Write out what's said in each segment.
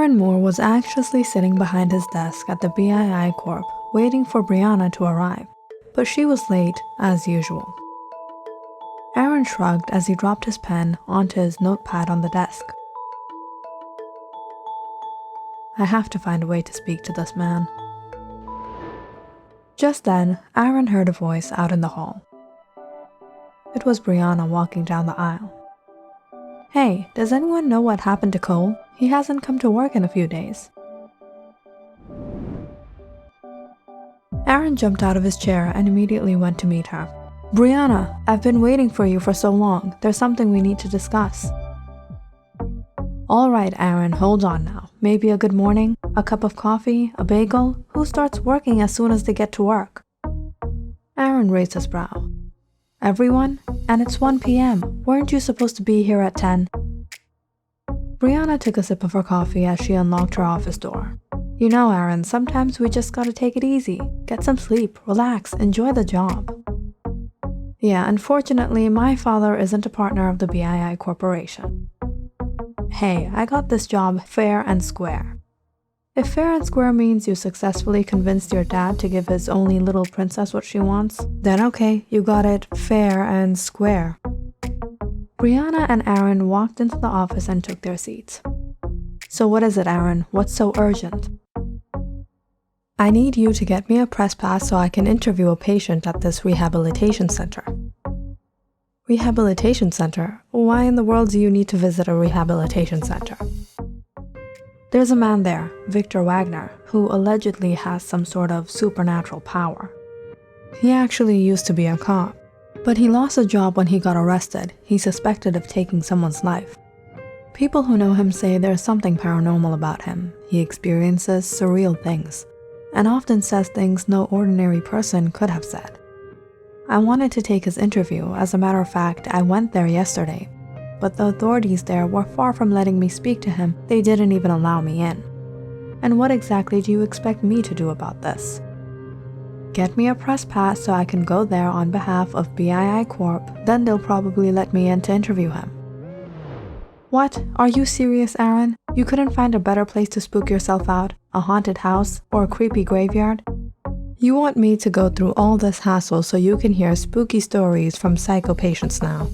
Aaron Moore was anxiously sitting behind his desk at the BII Corp, waiting for Breanna to arrive, but she was late, as usual. Aaron shrugged as he dropped his pen onto his notepad on the desk. I have to find a way to speak to this man. Just then, Aaron heard a voice out in the hall. It was Breanna walking down the aisle. Hey, does anyone know what happened to Cole? He hasn't come to work in a few days. Aaron jumped out of his chair and immediately went to meet her. Breanna, I've been waiting for you for so long. There's something we need to discuss. All right, Aaron, hold on now. Maybe a good morning, a cup of coffee, a bagel? Who starts working as soon as they get to work? Aaron raised his brow. Everyone? And it's 1 p.m. Weren't you supposed to be here at 10? Breanna took a sip of her coffee as she unlocked her office door. You know, Aaron, sometimes we just gotta take it easy. Get some sleep, relax, enjoy the job. Yeah, unfortunately, my father isn't a partner of the BII Corporation. Hey, I got this job fair and square. If fair and square means you successfully convinced your dad to give his only little princess what she wants, then okay, you got it fair and square. Breanna and Aaron walked into the office and took their seats. So what is it, Aaron? What's so urgent? I need you to get me a press pass so I can interview a patient at this rehabilitation center. Rehabilitation center? Why in the world do you need to visit a rehabilitation center? There's a man there, Victor Wagner, who allegedly has some sort of supernatural power. He actually used to be a cop, but he lost a job when he got arrested. He's suspected of taking someone's life. People who know him say there's something paranormal about him. He experiences surreal things, and often says things no ordinary person could have said. I wanted to take his interview. As a matter of fact, I went there yesterday, but the authorities there were far from letting me speak to him. They didn't even allow me in. And what exactly do you expect me to do about this? Get me a press pass so I can go there on behalf of BII Corp, then they'll probably let me in to interview him. What? Are you serious, Aaron? You couldn't find a better place to spook yourself out? A haunted house or a creepy graveyard? You want me to go through all this hassle so you can hear spooky stories from psycho patients now?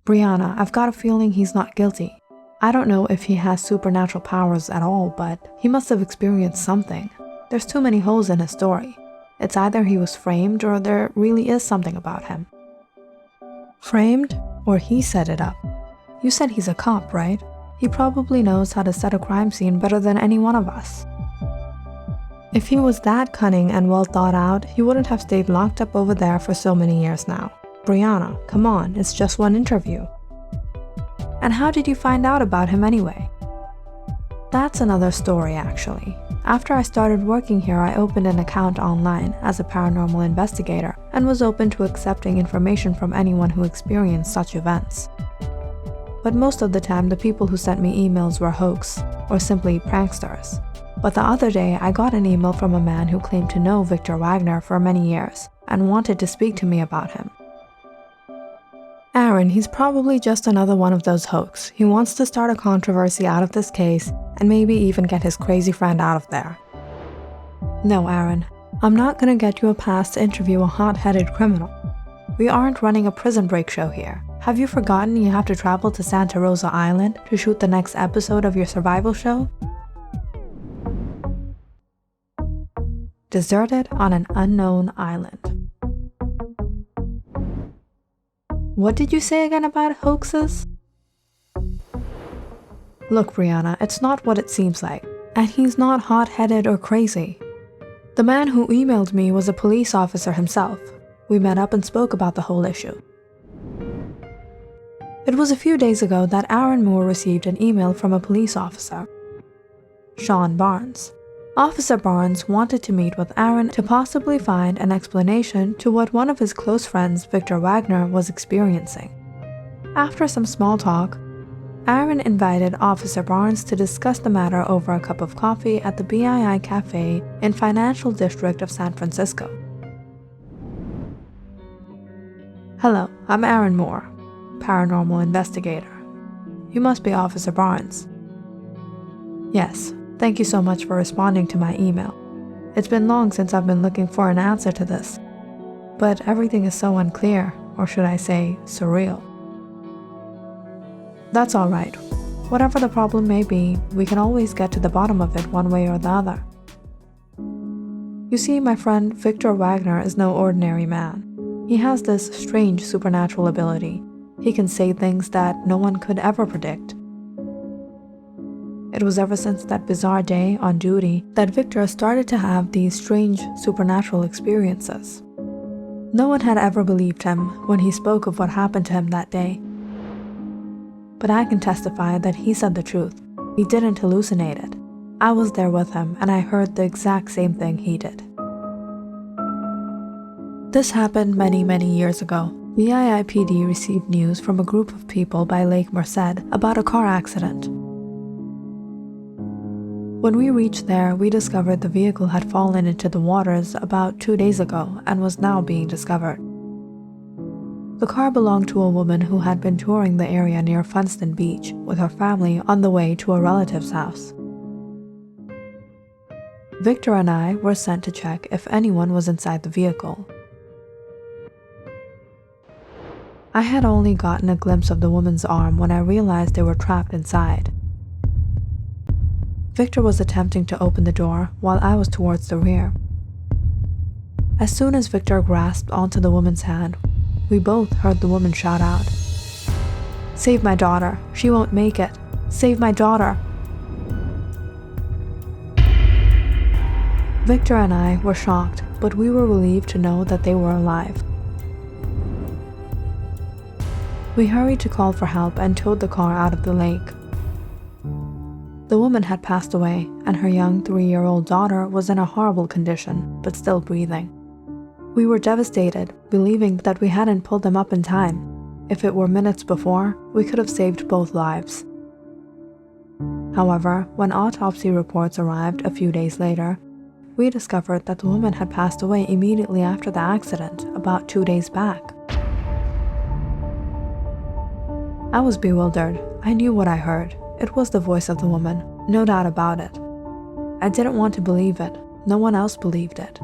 Breanna, I've got a feeling he's not guilty. I don't know if he has supernatural powers at all, but he must have experienced something. There's too many holes in his story. It's either he was framed or there really is something about him. Framed? Or he set it up? You said he's a cop, right? He probably knows how to set a crime scene better than any one of us. If he was that cunning and well thought out, he wouldn't have stayed locked up over there for so many years now. Breanna, come on, it's just one interview. And how did you find out about him anyway? That's another story, actually. After I started working here, I opened an account online as a paranormal investigator and was open to accepting information from anyone who experienced such events. But most of the time, the people who sent me emails were hoax or simply pranksters. But the other day, I got an email from a man who claimed to know Victor Wagner for many years and wanted to speak to me about him. Aaron, he's probably just another one of those hoax. He wants to start a controversy out of this case and maybe even get his crazy friend out of there. No, Aaron, I'm not gonna get you a pass to interview a hot-headed criminal. We aren't running a prison break show here. Have you forgotten you have to travel to Santa Rosa Island to shoot the next episode of your survival show? Deserted on an unknown island. What did you say again about hoaxes? Look, Breanna, it's not what it seems like, and he's not hot-headed or crazy. The man who emailed me was a police officer himself. We met up and spoke about the whole issue. It was a few days ago that Aaron Moore received an email from a police officer, Sean Barnes. Officer Barnes wanted to meet with Aaron to possibly find an explanation to what one of his close friends, Victor Wagner, was experiencing. After some small talk, Aaron invited Officer Barnes to discuss the matter over a cup of coffee at the BII Cafe in Financial District of San Francisco. Hello, I'm Aaron Moore, paranormal investigator. You must be Officer Barnes. Yes, thank you so much for responding to my email. It's been long since I've been looking for an answer to this. But everything is so unclear, or should I say, surreal. That's all right. Whatever the problem may be, we can always get to the bottom of it one way or the other. You see, my friend Victor Wagner is no ordinary man. He has this strange supernatural ability. He can say things that no one could ever predict. It was ever since that bizarre day on duty that Victor started to have these strange supernatural experiences. No one had ever believed him when he spoke of what happened to him that day. But I can testify that he said the truth. He didn't hallucinate it. I was there with him and I heard the exact same thing he did. This happened many years ago. The IIPD received news from a group of people by Lake Merced about a car accident. When we reached there, we discovered the vehicle had fallen into the waters about 2 days ago and was now being discovered. The car belonged to a woman who had been touring the area near Funston Beach with her family on the way to a relative's house. Victor and I were sent to check if anyone was inside the vehicle. I had only gotten a glimpse of the woman's arm when I realized they were trapped inside. Victor was attempting to open the door while I was towards the rear. As soon as Victor grasped onto the woman's hand, we both heard the woman shout out, "Save my daughter, she won't make it. Save my daughter." Victor and I were shocked, but we were relieved to know that they were alive. We hurried to call for help and towed the car out of the lake. The woman had passed away, and her young 3-year-old daughter was in a horrible condition, but still breathing. We were devastated, believing that we hadn't pulled them up in time. If it were minutes before, we could have saved both lives. However, when autopsy reports arrived a few days later, we discovered that the woman had passed away immediately after the accident, about 2 days back. I was bewildered. I knew what I heard. It was the voice of the woman, no doubt about it. I didn't want to believe it. No one else believed it.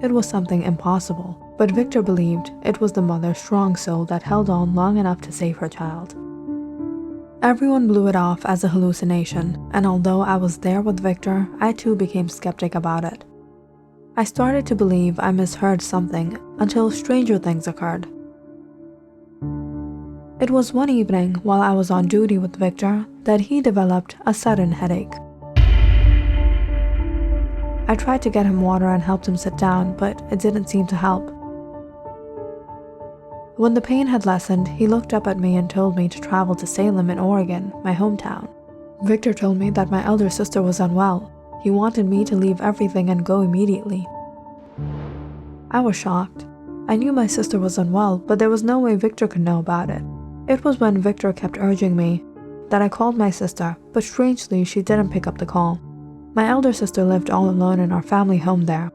It was something impossible, but Victor believed it was the mother's strong soul that held on long enough to save her child. Everyone blew it off as a hallucination, and although I was there with Victor, I too became skeptic about it. I started to believe I misheard something until stranger things occurred. It was one evening while I was on duty with Victor that he developed a sudden headache. I tried to get him water and helped him sit down, but it didn't seem to help. When the pain had lessened, he looked up at me and told me to travel to Salem in Oregon, my hometown. Victor told me that my elder sister was unwell. He wanted me to leave everything and go immediately. I was shocked. I knew my sister was unwell, but there was no way Victor could know about it. It was when Victor kept urging me that I called my sister, but strangely she didn't pick up the call. My elder sister lived all alone in our family home there.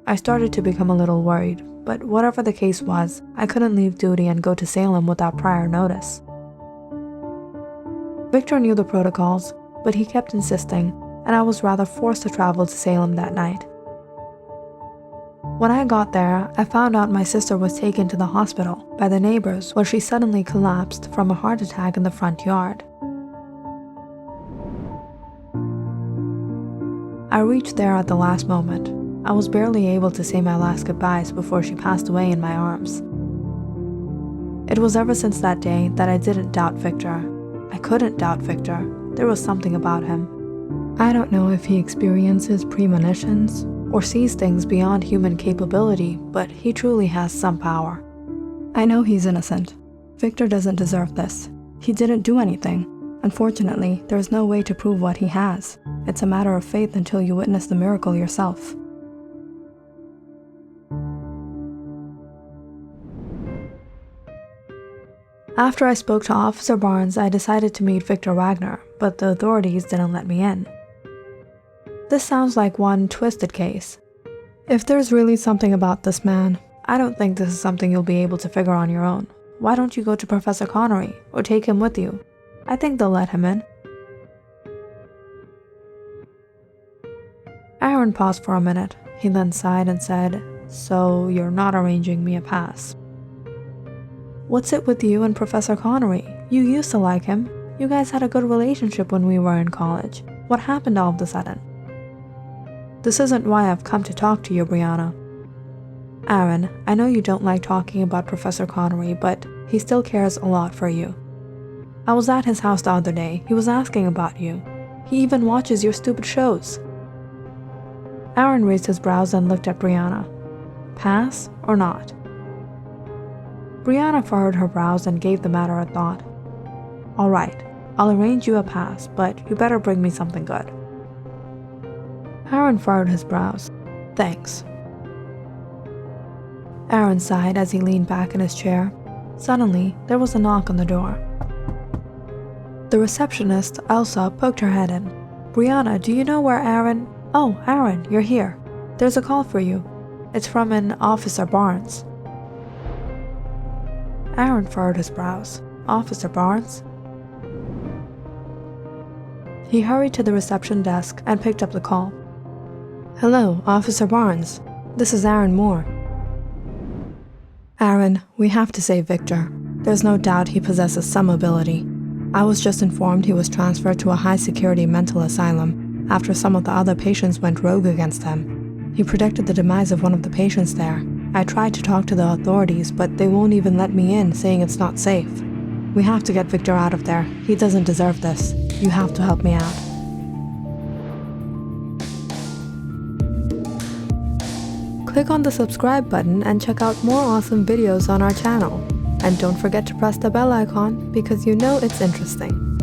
I started to become a little worried, but whatever the case was, I couldn't leave duty and go to Salem without prior notice. Victor knew the protocols, but he kept insisting, and I was rather forced to travel to Salem that night. When I got there, I found out my sister was taken to the hospital by the neighbors where she suddenly collapsed from a heart attack in the front yard. I reached there at the last moment. I was barely able to say my last goodbyes before she passed away in my arms. It was ever since that day that I didn't doubt Victor. I couldn't doubt Victor. There was something about him. I don't know if he experiences premonitions or sees things beyond human capability, but he truly has some power. I know he's innocent. Victor doesn't deserve this. He didn't do anything. Unfortunately, there's no way to prove what he has. It's a matter of faith until you witness the miracle yourself. After I spoke to Officer Barnes, I decided to meet Victor Wagner, but the authorities didn't let me in. This sounds like one twisted case. If there's really something about this man, I don't think this is something you'll be able to figure on your own. Why don't you go to Professor Connery or take him with you? I think they'll let him in. Aaron paused for a minute. He then sighed and said, "So you're not arranging me a pass?" "What's it with you and Professor Connery? You used to like him. You guys had a good relationship when we were in college. What happened all of a sudden?" "This isn't why I've come to talk to you, Breanna." "Aaron, I know you don't like talking about Professor Connery, but he still cares a lot for you. I was at his house the other day. He was asking about you. He even watches your stupid shows." Aaron raised his brows and looked at Breanna. "Pass or not?" Breanna furrowed her brows and gave the matter a thought. "All right, I'll arrange you a pass, but you better bring me something good." Aaron furrowed his brows. "Thanks." Aaron sighed as he leaned back in his chair. Suddenly, there was a knock on the door. The receptionist, Elsa, poked her head in. "Breanna, do you know where Aaron—" "Oh, Aaron, you're here. There's a call for you. It's from an Officer Barnes." Aaron furrowed his brows. Officer Barnes? He hurried to the reception desk and picked up the call. "Hello, Officer Barnes. This is Aaron Moore." "Aaron, we have to save Victor. There's no doubt he possesses some ability. I was just informed he was transferred to a high-security mental asylum after some of the other patients went rogue against him. He predicted the demise of one of the patients there. I tried to talk to the authorities, but they won't even let me in, saying it's not safe. We have to get Victor out of there. He doesn't deserve this. You have to help me out." Click on the subscribe button and check out more awesome videos on our channel. And don't forget to press the bell icon because you know it's interesting.